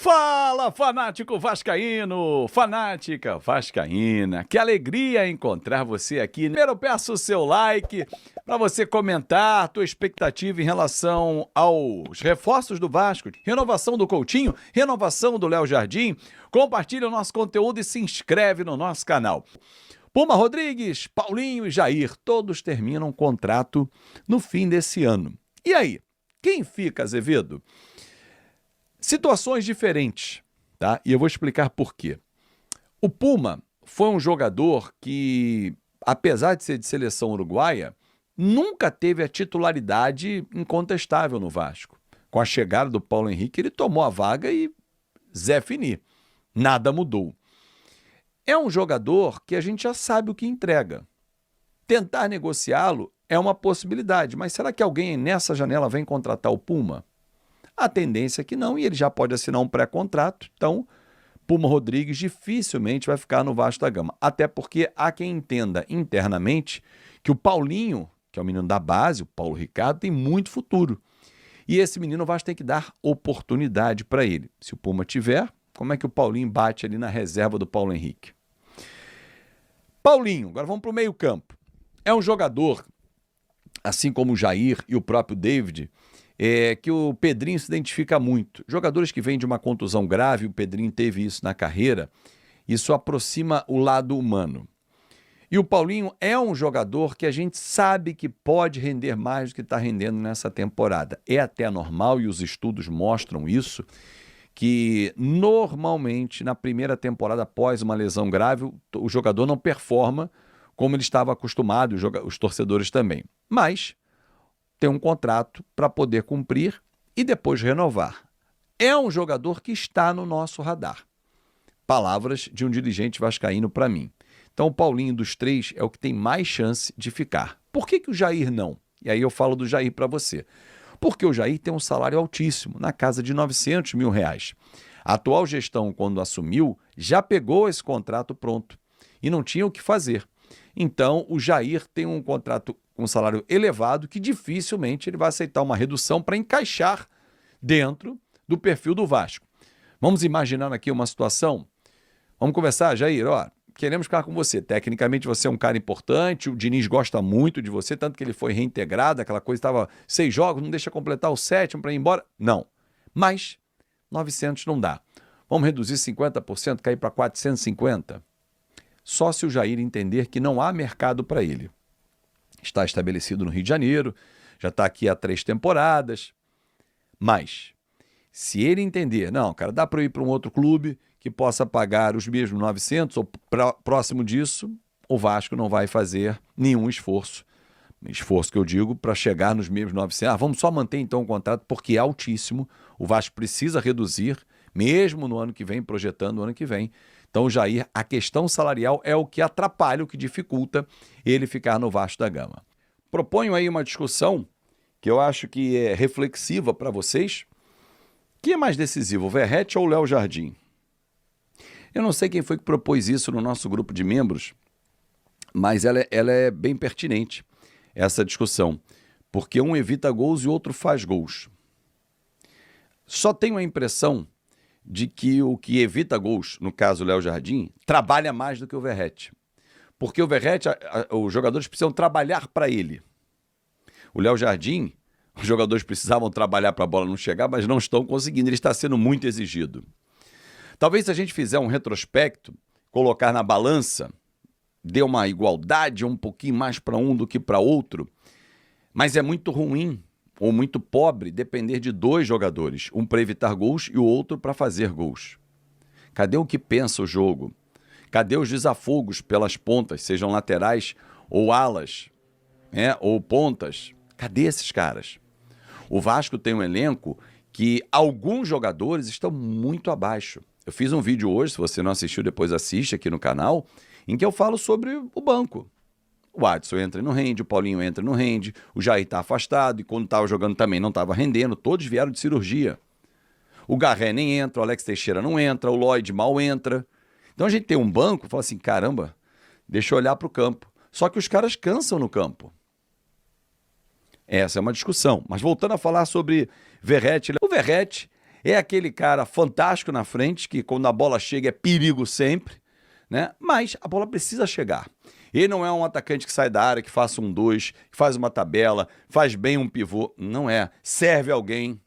Fala, fanático vascaíno, fanática vascaína, que alegria encontrar você aqui. Primeiro eu peço o seu like para você comentar a tua expectativa em relação aos reforços do Vasco, renovação do Coutinho, renovação do Léo Jardim. Compartilha o nosso conteúdo e se inscreve no nosso canal. Puma Rodrigues, Paulinho e Jair, todos terminam contrato no fim desse ano. E aí, quem fica, Azevedo? Situações diferentes, tá? E eu vou explicar por quê. O Puma foi um jogador que, apesar de ser de seleção uruguaia, nunca teve a titularidade incontestável no Vasco. Com a chegada do Paulo Henrique, ele tomou a vaga e Zé Fini. Nada mudou. É um jogador que a gente já sabe o que entrega. Tentar negociá-lo é uma possibilidade, mas será que alguém nessa janela vem contratar o Puma? A tendência é que não, e ele já pode assinar um pré-contrato, então Puma Rodrigues dificilmente vai ficar no Vasco da Gama. Até porque há quem entenda internamente que o Paulinho, que é o menino da base, o Paulo Ricardo, tem muito futuro. E esse menino o Vasco tem que dar oportunidade para ele. Se o Puma tiver, como é que o Paulinho bate ali na reserva do Paulo Henrique? Paulinho, agora vamos para o meio-campo. É um jogador, assim como o Jair e o próprio David, que o Pedrinho se identifica muito. Jogadores que vêm de uma contusão grave, o Pedrinho teve isso na carreira, isso aproxima o lado humano. E o Paulinho é um jogador que a gente sabe que pode render mais do que está rendendo nessa temporada. É até normal, e os estudos mostram isso, que normalmente na primeira temporada após uma lesão grave, o jogador não performa como ele estava acostumado, os torcedores também. Mas tem um contrato para poder cumprir e depois renovar. É um jogador que está no nosso radar. Palavras de um dirigente vascaíno para mim. Então o Paulinho dos três é o que tem mais chance de ficar. Por que o Jair não? E aí eu falo do Jair para você. Porque o Jair tem um salário altíssimo, na casa de R$900 mil. A atual gestão, quando assumiu, já pegou esse contrato pronto e não tinha o que fazer. Então o Jair tem um contrato com um salário elevado que dificilmente ele vai aceitar uma redução para encaixar dentro do perfil do Vasco. Vamos imaginar aqui uma situação? Vamos conversar, Jair? Queremos ficar com você. Tecnicamente você é um cara importante, o Diniz gosta muito de você, tanto que ele foi reintegrado, aquela coisa estava 6 jogos, não deixa completar o 7º para ir embora. Não. Mas 900 não dá. Vamos reduzir 50%, cair para 450? Só se o Jair entender que não há mercado para ele. Está estabelecido no Rio de Janeiro, já está aqui há 3 temporadas. Mas, se ele entender, não, cara, dá para eu ir para um outro clube que possa pagar os mesmos 900 ou próximo disso, o Vasco não vai fazer nenhum esforço. Esforço que eu digo para chegar nos mesmos 900. Vamos só manter então o contrato porque é altíssimo. O Vasco precisa reduzir, mesmo no ano que vem, projetando o ano que vem. Então, o Jair, a questão salarial é o que atrapalha, o que dificulta ele ficar no Vasco da Gama. Proponho aí uma discussão que eu acho que é reflexiva para vocês. Quem é mais decisivo, o Verratti ou o Léo Jardim? Eu não sei quem foi que propôs isso no nosso grupo de membros, mas ela é bem pertinente, essa discussão, porque um evita gols e o outro faz gols. Só tenho a impressão de que o que evita gols, no caso o Léo Jardim, trabalha mais do que o Verratti. Porque o Verratti, os jogadores precisam trabalhar para ele. O Léo Jardim, os jogadores precisavam trabalhar para a bola não chegar, mas não estão conseguindo, ele está sendo muito exigido. Talvez se a gente fizer um retrospecto, colocar na balança, dê uma igualdade um pouquinho mais para um do que para outro, mas é muito ruim ou muito pobre depender de 2 jogadores, um para evitar gols e o outro para fazer gols. Cadê o que pensa o jogo? Cadê os desafogos pelas pontas, sejam laterais ou alas, ou pontas? Cadê esses caras? O Vasco tem um elenco que alguns jogadores estão muito abaixo. Eu fiz um vídeo hoje, se você não assistiu, depois assiste aqui no canal, em que eu falo sobre o banco. O Adson entra e não rende, o Paulinho entra e não rende, o Jair está afastado e quando estava jogando também não estava rendendo, todos vieram de cirurgia. O Garré nem entra, o Alex Teixeira não entra, o Lloyd mal entra. Então a gente tem um banco e fala assim, caramba, deixa eu olhar para o campo. Só que os caras cansam no campo. Essa é uma discussão. Mas voltando a falar sobre Verratti, o Verratti É aquele cara fantástico na frente, que quando a bola chega é perigo sempre, né? Mas a bola precisa chegar. Ele não é um atacante que sai da área, que faça um 2, que faz uma tabela, faz bem um pivô. Não é. Serve alguém.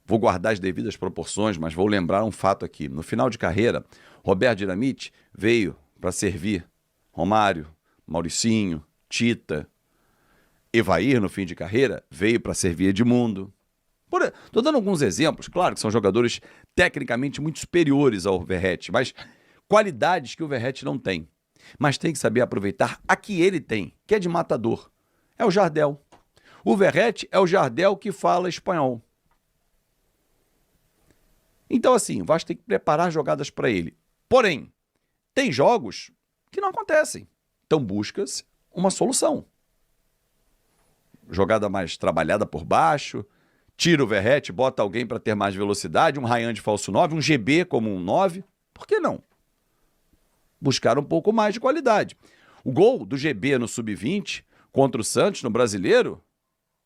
Vou guardar as devidas proporções, mas vou lembrar um fato aqui. No final de carreira, Roberto Dinamite veio para servir Romário, Mauricinho, Tita. Evair, no fim de carreira, veio para servir Edmundo. Estou dando alguns exemplos, claro que são jogadores tecnicamente muito superiores ao Verratti, mas qualidades que o Verratti não tem. Mas tem que saber aproveitar a que ele tem, que é de matador. É o Jardel. O Verratti é o Jardel que fala espanhol. Então, assim, o Vasco tem que preparar jogadas para ele. Porém, tem jogos que não acontecem. Então, busca-se uma solução. Jogada mais trabalhada por baixo, tira o Verratti, bota alguém para ter mais velocidade, um Ryan de falso 9, um GB como um 9. Por que não? Buscar um pouco mais de qualidade. O gol do GB no Sub-20 contra o Santos no Brasileiro,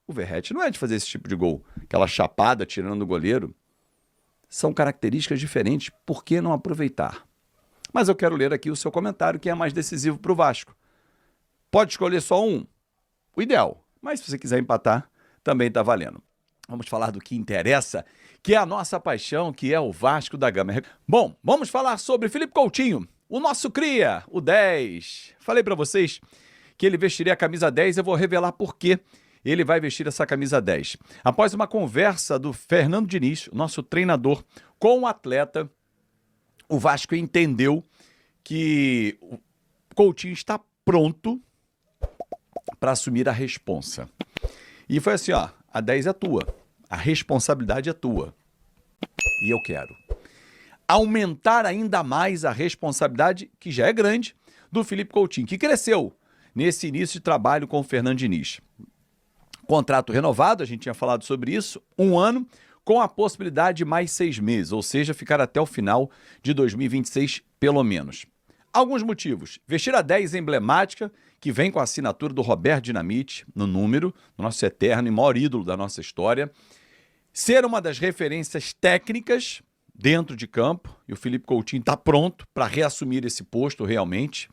o Verratti não é de fazer esse tipo de gol. Aquela chapada tirando o goleiro. São características diferentes, por que não aproveitar? Mas eu quero ler aqui o seu comentário, que é mais decisivo para o Vasco. Pode escolher só um? O ideal. Mas se você quiser empatar, também está valendo. Vamos falar do que interessa, que é a nossa paixão, que é o Vasco da Gama. Bom, vamos falar sobre Felipe Coutinho, o nosso cria, o 10. Falei para vocês que ele vestiria a camisa 10, eu vou revelar por quê ele vai vestir essa camisa 10. Após uma conversa do Fernando Diniz, nosso treinador, com o atleta, o Vasco entendeu que o Coutinho está pronto para assumir a responsa. E foi assim, ó, a 10 é tua, a responsabilidade é tua. E eu quero aumentar ainda mais a responsabilidade, que já é grande, do Felipe Coutinho, que cresceu nesse início de trabalho com o Fernando Diniz. Contrato renovado, a gente tinha falado sobre isso, 1 ano, com a possibilidade de mais 6 meses, ou seja, ficar até o final de 2026, pelo menos. Alguns motivos. Vestir a 10 emblemática, que vem com a assinatura do Roberto Dinamite, no número, nosso eterno e maior ídolo da nossa história. Ser uma das referências técnicas dentro de campo, e o Felipe Coutinho está pronto para reassumir esse posto realmente.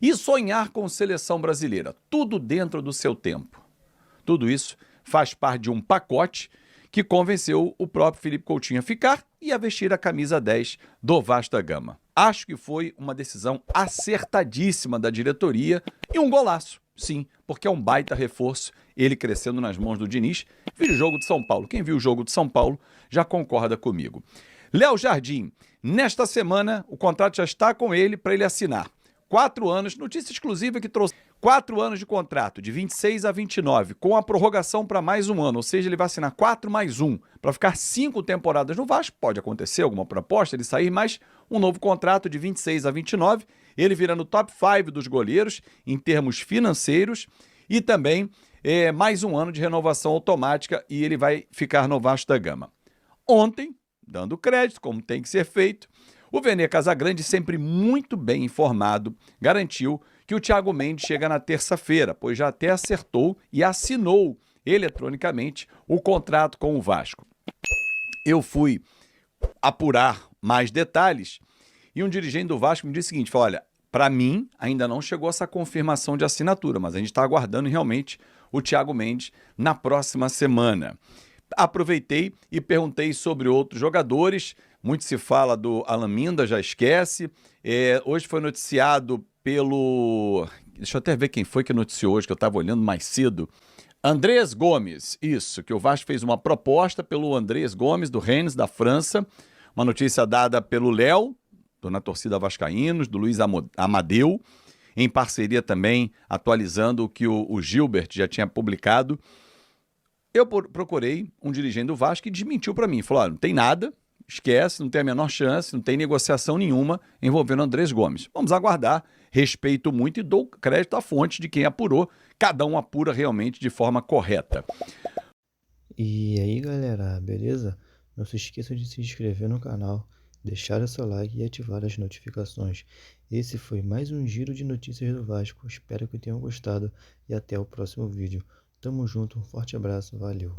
E sonhar com seleção brasileira, tudo dentro do seu tempo. Tudo isso faz parte de um pacote que convenceu o próprio Felipe Coutinho a ficar e a vestir a camisa 10 do Vasco da Gama. Acho que foi uma decisão acertadíssima da diretoria e um golaço, sim, porque é um baita reforço, ele crescendo nas mãos do Diniz. Viu o jogo de São Paulo. Quem viu o jogo de São Paulo já concorda comigo. Léo Jardim, nesta semana o contrato já está com ele para ele assinar. 4 anos, notícia exclusiva que trouxe 4 anos de contrato, de 26 a 29, com a prorrogação para mais 1 ano, ou seja, ele vai assinar 4 mais 1, para ficar 5 temporadas no Vasco. Pode acontecer alguma proposta, ele sair, mas um novo contrato de 26 a 29, ele virando top 5 dos goleiros em termos financeiros e também mais 1 ano de renovação automática e ele vai ficar no Vasco da Gama. Ontem, dando crédito, como tem que ser feito, o Vene Casagrande, sempre muito bem informado, garantiu que o Thiago Mendes chega na terça-feira, pois já até acertou e assinou eletronicamente o contrato com o Vasco. Eu fui apurar mais detalhes e um dirigente do Vasco me disse o seguinte, falou, olha, para mim ainda não chegou essa confirmação de assinatura, mas a gente está aguardando realmente o Thiago Mendes na próxima semana. Aproveitei e perguntei sobre outros jogadores. Muito se fala do Alan Minda, já esquece. Hoje foi noticiado pelo... Deixa eu até ver quem foi que noticiou hoje, que eu estava olhando mais cedo. Andrés Gomes, isso, que o Vasco fez uma proposta pelo Andrés Gomes, do Rennes, da França. Uma notícia dada pelo Léo, na torcida vascaínos, do Luiz Amadeu, em parceria também, atualizando o que o Gilbert já tinha publicado. Eu procurei um dirigente do Vasco que desmentiu para mim. Falou, não tem nada, esquece, não tem a menor chance, não tem negociação nenhuma envolvendo Andrés Gomes. Vamos aguardar, respeito muito e dou crédito à fonte de quem apurou. Cada um apura realmente de forma correta. E aí galera, beleza? Não se esqueça de se inscrever no canal, deixar o seu like e ativar as notificações. Esse foi mais um giro de notícias do Vasco, espero que tenham gostado e até o próximo vídeo. Tamo junto, um forte abraço, valeu!